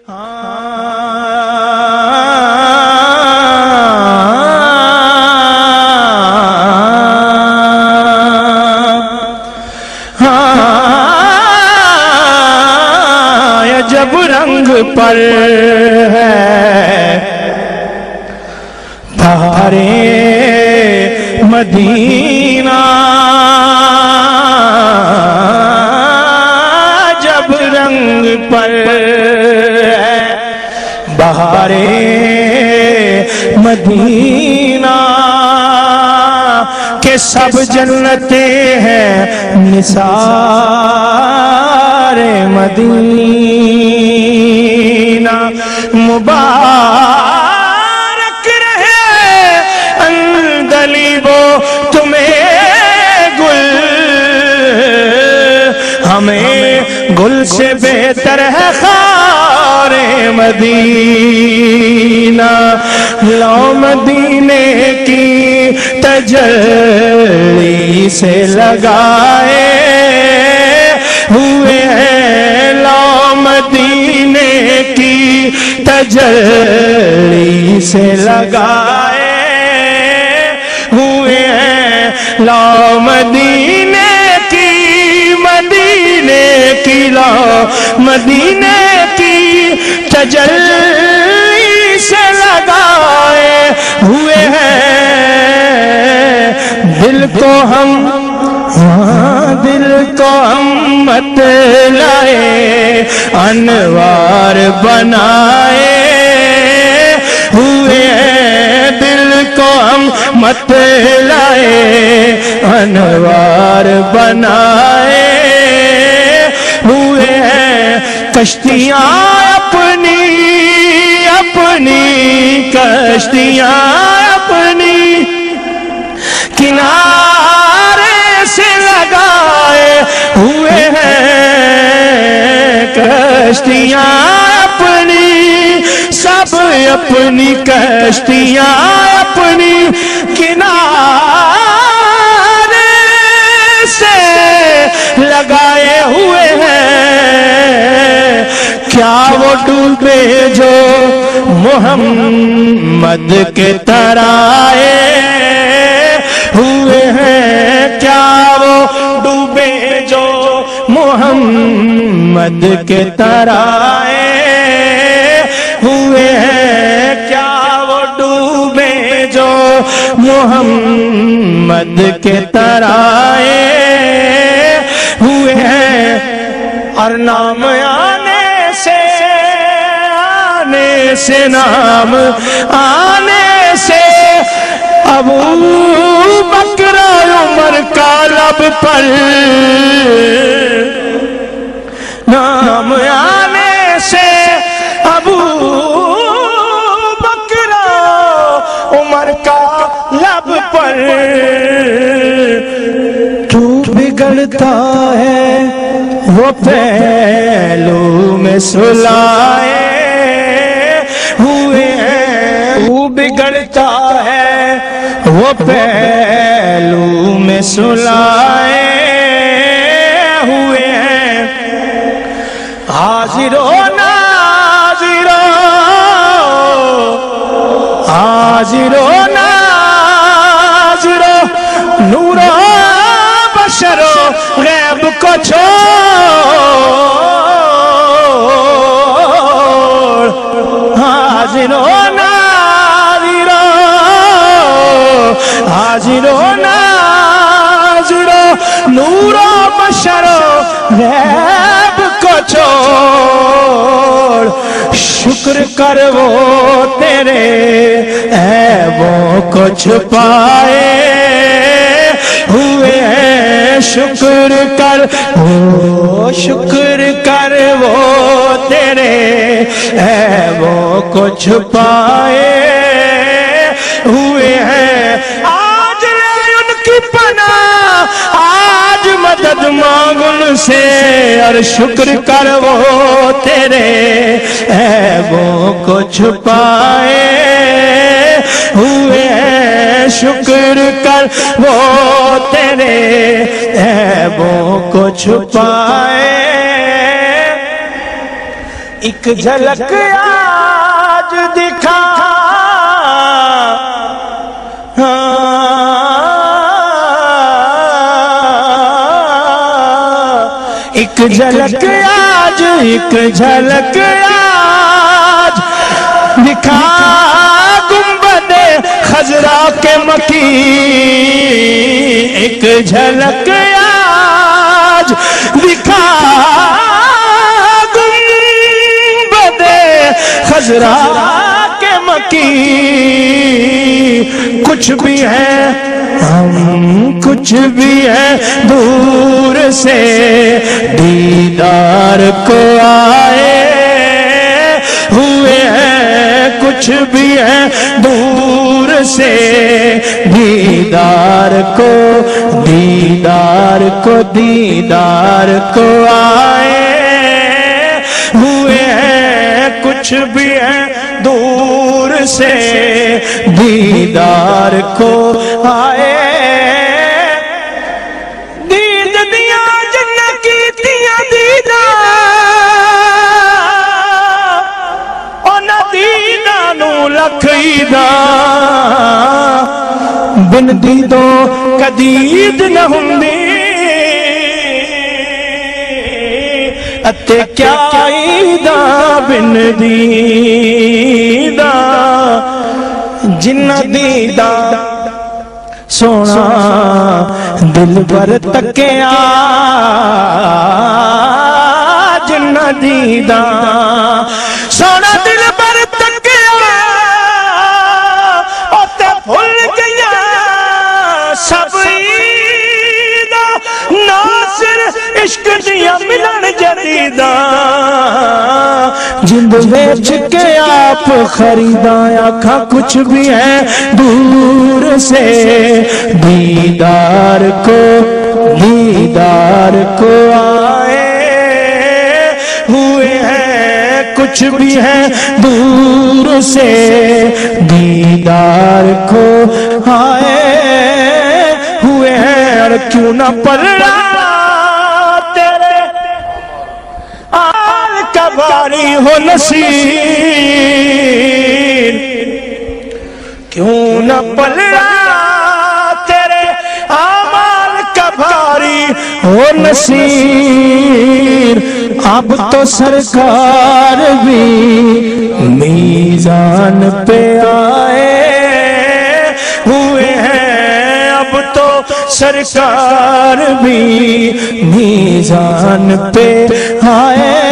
جب رنگ پر ہے بہارے مدینہ، جب رنگ پر ہے بہارے مدینہ، کہ سب جنتیں ہیں نثار مدینہ، مبارک رہے اندلیبو تمہیں گل، ہمیں گل سے بہتر ہے خار مدینہ، لو مدینے کی تجلی سے لگائے ہوئے ہیں، لو مدینے کی تجلی سے لگائے ہوئے ہیں، لو مدینے کی لو مدینے کی تجلی سے لگائے ہوئے ہیں، دل کو ہم مت لائے انوار بنائے ہوئے ہیں، دل کو ہم مت لائے انوار بنائے ہوئے ہیں، کشتیاں اپنی کشتیاں اپنی کنارے سے لگائے ہوئے ہیں، کشتیاں اپنی سب اپنی کشتیاں اپنی کنارے سے لگائے ہوئے ہیں، کیا وہ ڈوبے جو محمد کے ترائے ہوئے ہیں، کیا وہ ڈوبے جو محمد کے ترائے ہوئے ہیں، کیا وہ ڈوبے جو محمد کے ترائے ہوئے ہیں، اور نام آنے سے نام آنے سے ابو بکر عمر کا لب پر، نام آنے سے ابو بکر عمر کا لب پر، تو بگڑتا ہے وہ پہلو میں سلائے ہوئے ہیں، وہ بگڑتا ہے وہ پہلو میں سلائے ہوئے ہیں، حاضر و ناظر حاضر و ناظر نور و بشر و غیب کو چھوڑ، حاضر و ناظر حاضر و ناظر نور و بشر و غیب کو چھوڑ، شکر کر وہ تیرے عیبوں کو چھپائے ہوئے ہیں، شکر کر وہ تیرے عیبوں کو چھپائے ہوئے ہیں، آج لے ان کی پناہ آج مدد مانگ ان سے، اور شکر کر وہ تیرے عیبوں کو چھپائے ہوئے ہیں، شکر کر وہ تیرے عیبوں کو چھپائے، ایک جھلک آج دکھا ایک جھلک آج، ایک جھلک آج دکھا گنبد خضرا کے مکی، ایک جھلک آج دکھا گنبد خضرا کے مکی، کچھ بھی ہے ہم کچھ بھی ہے دور سے دیدار کو آئے ہوئے ہیں، کچھ بھی ہے دور سے دیدار کو، دیدار کو، دیدار کو آئے ہوئے ہیں، کچھ بھی ہے دور سے دیدار کو آئے، دید دیا جنہ کی دیا دیدار اور نہ دیدانو لکھیدہ بن دیدوں کدید نہ ہندی اتے کیا آئیدہ بن دیدہ جنہ دیدہ سونا دل بر تکیا جنہ دیدہ سونا دل بر تکیا اتے بھول گیا سب عیدہ ناصر عشق دیا ملن جدیدہ جند بیچ کے آپ خریدا آنکھا کچھ بھی ہے دور سے دیدار کو، دیدار کو آئے ہوئے ہیں، کچھ بھی ہے دور سے دیدار کو آئے ہوئے ہیں، اور کیوں نہ پڑ رہا باری ہو نصیر، کیوں نہ پل رہا تیرے اعمال کا بھاری ہو نصیر، اب تو سرکار بھی میزان پہ آئے ہوئے ہیں، اب تو سرکار بھی میزان پہ آئے